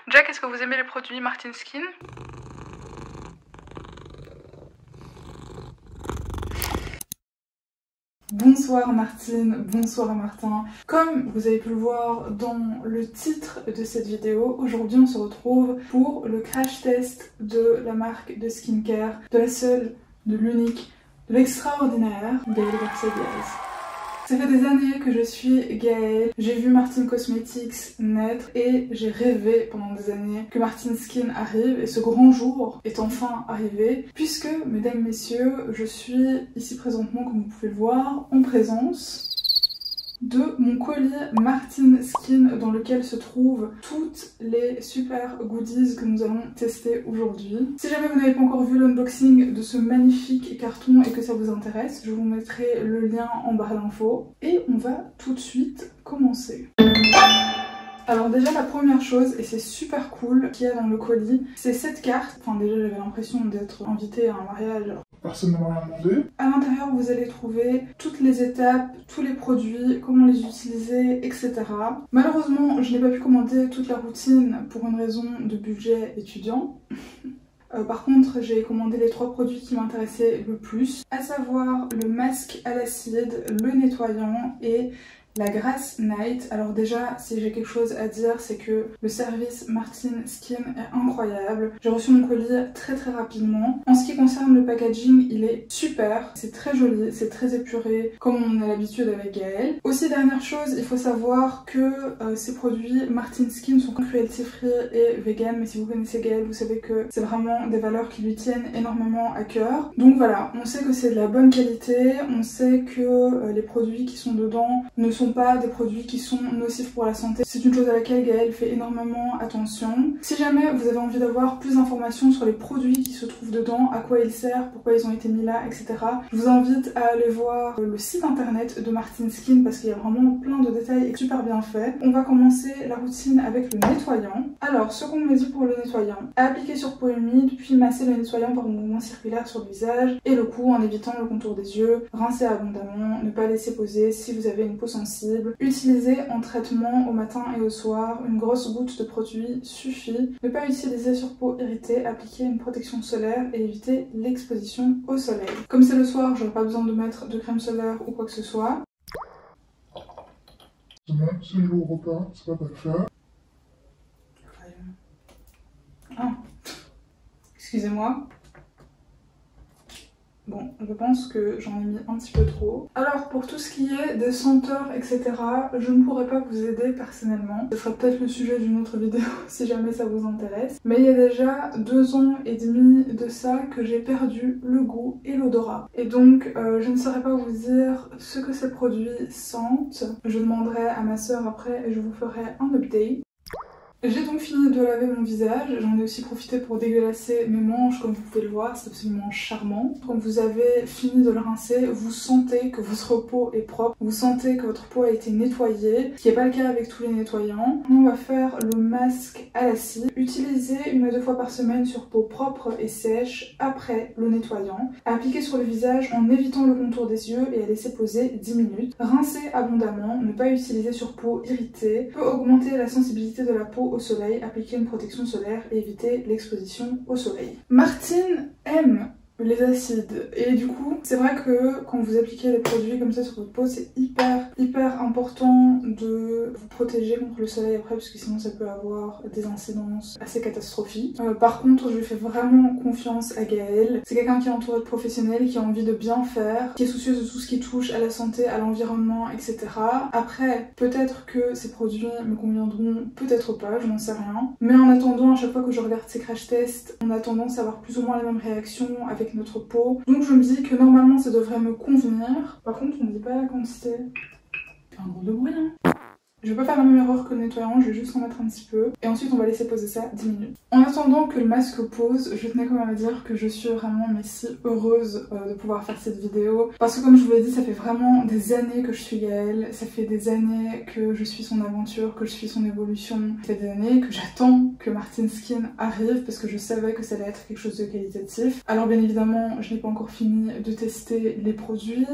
Jack, est-ce que vous aimez les produits Martin Skin? Bonsoir Martine, bonsoir Martin. Comme vous avez pu le voir dans le titre de cette vidéo, aujourd'hui on se retrouve pour le crash test de la marque de skincare, de la seule, de l'unique, de l'extraordinaire Gaëlle Garcia-Diaz. Ça fait des années que je suis Gaëlle, j'ai vu Martin Cosmetics naître et j'ai rêvé pendant des années que Martin Skin arrive et ce grand jour est enfin arrivé puisque, mesdames, messieurs, je suis ici présentement, comme vous pouvez le voir, en présence de mon colis Martin Skin dans lequel se trouvent toutes les super goodies que nous allons tester aujourd'hui. Si jamais vous n'avez pas encore vu l'unboxing de ce magnifique carton et que ça vous intéresse, je vous mettrai le lien en barre d'infos et on va tout de suite commencer. Alors déjà la première chose, et c'est super cool qu'il y a dans le colis, c'est cette carte. Enfin déjà j'avais l'impression d'être invitée à un mariage. Personne ne m'a rien demandé. À l'intérieur vous allez trouver toutes les étapes, tous les produits, comment les utiliser, etc. Malheureusement je n'ai pas pu commander toute la routine pour une raison de budget étudiant. Par contre, j'ai commandé les 3 produits qui m'intéressaient le plus, à savoir le masque à l'acide, le nettoyant et la Grass Night. Alors déjà, si j'ai quelque chose à dire, c'est que le service Martin Skin est incroyable. J'ai reçu mon colis très rapidement. En ce qui concerne le packaging, il est super. C'est très joli, c'est très épuré, comme on a l'habitude avec Gaëlle. Aussi, dernière chose, il faut savoir que ces produits Martin Skin sont cruelty free et vegan. Mais si vous connaissez Gaëlle, vous savez que c'est vraiment des valeurs qui lui tiennent énormément à cœur. Donc voilà, on sait que c'est de la bonne qualité. On sait que les produits qui sont dedans ne sont pas des produits qui sont nocifs pour la santé. C'est une chose à laquelle Gaëlle fait énormément attention. Si jamais vous avez envie d'avoir plus d'informations sur les produits qui se trouvent dedans, à quoi ils servent, pourquoi ils ont été mis là, etc., je vous invite à aller voir le site internet de Martin Skin parce qu'il y a vraiment plein de détails et super bien fait. On va commencer la routine avec le nettoyant. Alors, ce qu'on me dit pour le nettoyant, appliquer sur peau humide, puis masser le nettoyant par mouvement circulaire sur le visage et le cou en évitant le contour des yeux, rincer abondamment, ne pas laisser poser si vous avez une peau sensible. Utiliser en traitement au matin et au soir, une grosse goutte de produit suffit. Ne pas utiliser sur peau irritée, appliquer une protection solaire et éviter l'exposition au soleil. Comme c'est le soir, j'aurai pas besoin de mettre de crème solaire ou quoi que ce soit. C'est bon, si je vais au repas, ça va pas le faire. Ah, excusez-moi. Bon, je pense que j'en ai mis un petit peu trop. Alors, pour tout ce qui est des senteurs, etc., je ne pourrais pas vous aider personnellement. Ce sera peut-être le sujet d'une autre vidéo si jamais ça vous intéresse. Mais il y a déjà 2 ans et demi de ça que j'ai perdu le goût et l'odorat. Et donc, je ne saurais pas vous dire ce que ces produits sentent. Je demanderai à ma soeur après et je vous ferai un update. J'ai donc fini de laver mon visage, j'en ai aussi profité pour dégueulasser mes manches comme vous pouvez le voir, c'est absolument charmant. Quand vous avez fini de le rincer, vous sentez que votre peau est propre, vous sentez que votre peau a été nettoyée, ce qui n'est pas le cas avec tous les nettoyants. On va faire le masque à l'acide, utiliser 1 à 2 fois par semaine sur peau propre et sèche après le nettoyant, appliquer sur le visage en évitant le contour des yeux et à laisser poser 10 minutes. Rincer abondamment, ne pas utiliser sur peau irritée, peut augmenter la sensibilité de la peau au soleil, appliquer une protection solaire et éviter l'exposition au soleil. Martine aime les acides et du coup c'est vrai que quand vous appliquez les produits comme ça sur votre peau, c'est hyper important de vous protéger contre le soleil après parce que sinon ça peut avoir des incidences assez catastrophiques. Par contre, je lui fais vraiment confiance à Gaëlle. C'est quelqu'un qui est entouré de professionnels, qui a envie de bien faire, qui est soucieuse de tout ce qui touche à la santé, à l'environnement, etc. Après, peut-être que ces produits me conviendront, peut-être pas, je n'en sais rien. Mais en attendant, à chaque fois que je regarde ces crash tests, on a tendance à avoir plus ou moins les mêmes réactions avec notre peau. Donc je me dis que normalement ça devrait me convenir. Par contre, on ne dit pas la quantité. C'est un gros de bruit, hein. Je vais pas faire la même erreur que le nettoyant, je vais juste en mettre un petit peu. Et ensuite on va laisser poser ça 10 minutes. En attendant que le masque pose, je tenais quand même à dire que je suis vraiment mais si heureuse de pouvoir faire cette vidéo. Parce que comme je vous l'ai dit, ça fait vraiment des années que je suis Gaëlle. Ça fait des années que je suis son aventure, que je suis son évolution. Ça fait des années que j'attends que Martin Skin arrive parce que je savais que ça allait être quelque chose de qualitatif. Alors bien évidemment, je n'ai pas encore fini de tester les produits.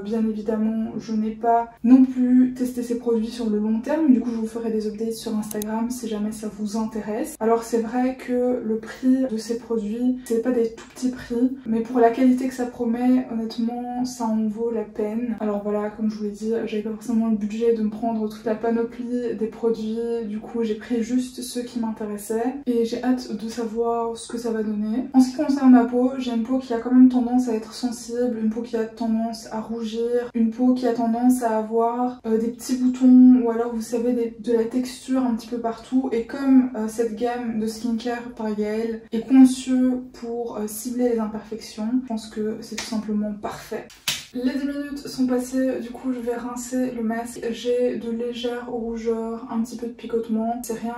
Bien évidemment, je n'ai pas non plus testé ces produits sur le long long terme. Du coup, je vous ferai des updates sur Instagram si jamais ça vous intéresse. Alors c'est vrai que le prix de ces produits, c'est pas des tout petits prix, mais pour la qualité que ça promet, honnêtement, ça en vaut la peine. Alors voilà, comme je vous l'ai dit, j'avais pas forcément le budget de me prendre toute la panoplie des produits. Du coup, j'ai pris juste ceux qui m'intéressaient et j'ai hâte de savoir ce que ça va donner. En ce qui concerne ma peau, j'ai une peau qui a quand même tendance à être sensible, une peau qui a tendance à rougir, une peau qui a tendance à avoir des petits boutons ou alors vous savez de la texture un petit peu partout. Et comme cette gamme de skincare par Gaëlle est conçue pour cibler les imperfections, je pense que c'est tout simplement parfait. Les 10 minutes sont passées, du coup je vais rincer le masque. J'ai de légères rougeurs, un petit peu de picotement. C'est rien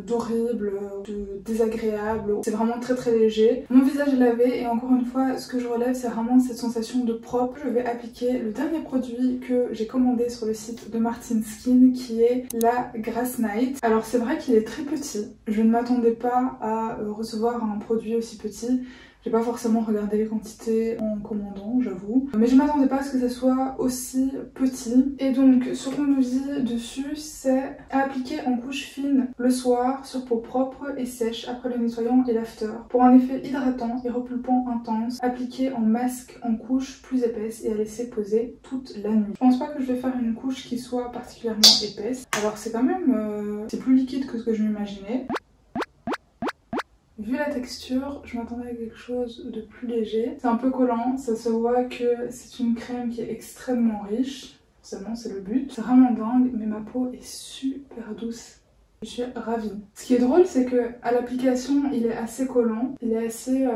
d'horrible, de désagréable. C'est vraiment très très léger. Mon visage est lavé et encore une fois, ce que je relève, c'est vraiment cette sensation de propre. Je vais appliquer le dernier produit que j'ai commandé sur le site de Martin Skin, qui est la Grass Night. Alors c'est vrai qu'il est très petit. Je ne m'attendais pas à recevoir un produit aussi petit. J'ai pas forcément regardé les quantités en commandant, j'avoue. Mais je m'attendais pas à ce que ça soit aussi petit. Et donc, ce qu'on nous dit dessus, c'est à appliquer en couche fine le soir sur peau propre et sèche après le nettoyant et l'after. Pour un effet hydratant et repulpant intense, appliquer en masque en couche plus épaisse et à laisser poser toute la nuit. Je pense pas que je vais faire une couche qui soit particulièrement épaisse. Alors c'est quand même... c'est plus liquide que ce que je m'imaginais. Vu la texture, je m'attendais à quelque chose de plus léger. C'est un peu collant, ça se voit que c'est une crème qui est extrêmement riche. Forcément, c'est le but. C'est vraiment dingue, mais ma peau est super douce. Je suis ravie. Ce qui est drôle, c'est que à l'application, il est assez collant, il est assez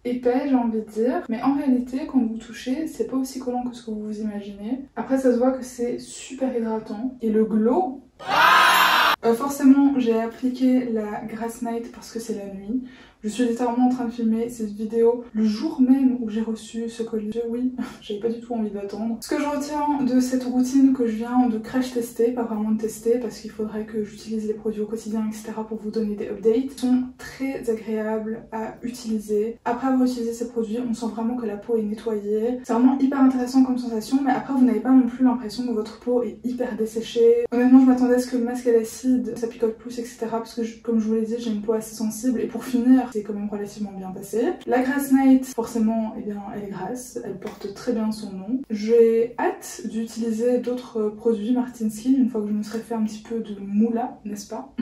épais, j'ai envie de dire. Mais en réalité, quand vous touchez, c'est pas aussi collant que ce que vous vous imaginez. Après, ça se voit que c'est super hydratant. Et le glow... forcément j'ai appliqué la Grass Night parce que c'est la nuit. Je suis littéralement en train de filmer cette vidéo le jour même où j'ai reçu ce colis. Oui, j'avais pas du tout envie d'attendre. Ce que je retiens de cette routine que je viens de crash tester, pas vraiment de tester parce qu'il faudrait que j'utilise les produits au quotidien, etc. pour vous donner des updates, sont très agréables à utiliser. Après avoir utilisé ces produits, on sent vraiment que la peau est nettoyée. C'est vraiment hyper intéressant comme sensation, mais après vous n'avez pas non plus l'impression que votre peau est hyper desséchée. Honnêtement, je m'attendais à ce que le masque à l'acide, ça picote plus, etc. parce que comme je vous l'ai dit, j'ai une peau assez sensible. Et pour finir, c'est quand même relativement bien passé. La Grass Night, forcément, eh bien, elle est grasse, elle porte très bien son nom. J'ai hâte d'utiliser d'autres produits Martin Skin une fois que je me serai fait un petit peu de moula, n'est-ce pas?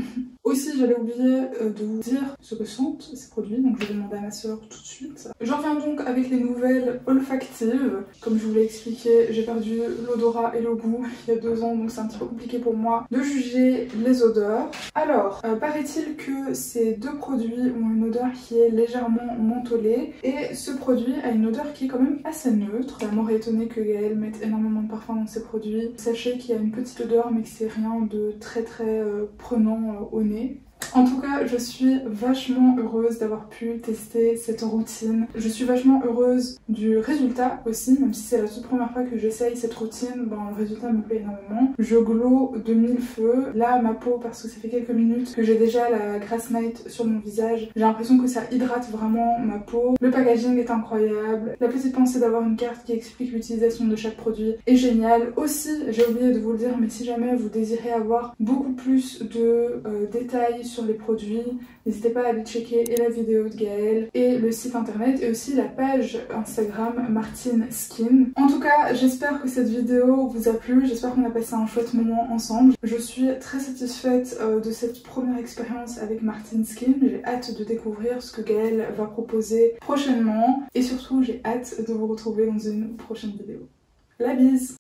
Aussi, j'avais oublié de vous dire ce que sentent ces produits, donc je vais demander à ma soeur tout de suite. J'en viens donc avec les nouvelles olfactives. Comme je vous l'ai expliqué, j'ai perdu l'odorat et le goût il y a 2 ans, donc c'est un petit peu compliqué pour moi de juger les odeurs. Alors, paraît-il que ces 2 produits ont une odeur qui est légèrement mentholée, et ce produit a une odeur qui est quand même assez neutre. Ça m'aurait étonné que Gaëlle mette énormément de parfum dans ses produits. Sachez qu'il y a une petite odeur, mais que c'est rien de très prenant au nez. En tout cas, je suis vachement heureuse d'avoir pu tester cette routine. Je suis vachement heureuse du résultat aussi, même si c'est la toute première fois que j'essaye cette routine, ben, le résultat me plaît énormément. Je glow de 1000 feux. Là, ma peau, parce que ça fait quelques minutes que j'ai déjà la Grass Night sur mon visage, j'ai l'impression que ça hydrate vraiment ma peau. Le packaging est incroyable. La petite pensée d'avoir une carte qui explique l'utilisation de chaque produit est géniale. Aussi, j'ai oublié de vous le dire, mais si jamais vous désirez avoir beaucoup plus de détails sur les produits, n'hésitez pas à aller checker et la vidéo de Gaëlle et le site internet et aussi la page Instagram Martin Skin. En tout cas, j'espère que cette vidéo vous a plu, j'espère qu'on a passé un chouette moment ensemble. Je suis très satisfaite de cette première expérience avec Martin Skin. J'ai hâte de découvrir ce que Gaëlle va proposer prochainement et surtout j'ai hâte de vous retrouver dans une prochaine vidéo. La bise!